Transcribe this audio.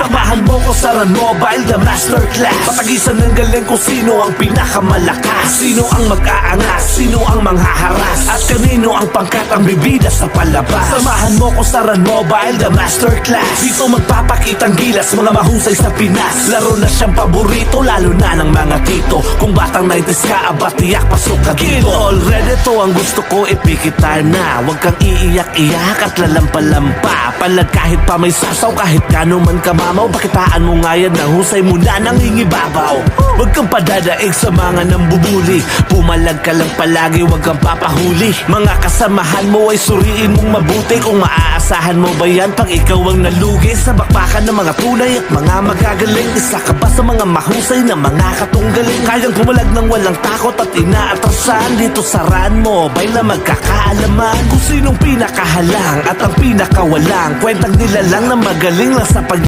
Samahan mo ko sa Run Mobile, the masterclass. Patagisan ng galing kung sino ang pinakamalakas, sino ang mag-aangas, sino ang manghaharas, at kanino ang pangkat ang bibida sa palabas. Samahan mo ko sa Run Mobile, the masterclass. Dito magpapakitang gilas, mga mahusay sa Pinas. Laro na siyang paborito, lalo na ng mga tito. Kung batang 90s ka, aba tiyak pasok ka dito. Already to ang gusto ko, ipikit time na. Huwag kang iiyak-iyak at lalampa-lampa. Palag kahit pa may sasaw, kahit kano man kamamaw. Pakitaan mo nga yan, nahusay mo na nang hingibabaw. Huwag kang padadaig sa mga nambubuli. Pumalag ka lang palagi, huwag kang papahuli. Mga kasamahan mo ay suriin mong mabuti. Kung maaasahan mo ba yan pag ikaw ang nalugi sa bakbakan ng mga tunay at mga magagaling. Isa ka ba sa mga mahusay na mga katunggaling? Kayang pumalag ng walang takot at inaatrasan. Dito sa Run Mobile na magkakaalaman kung sinong pinakahalang at ang pinakawalang. Kwentang nila lang na magaling lang sa pag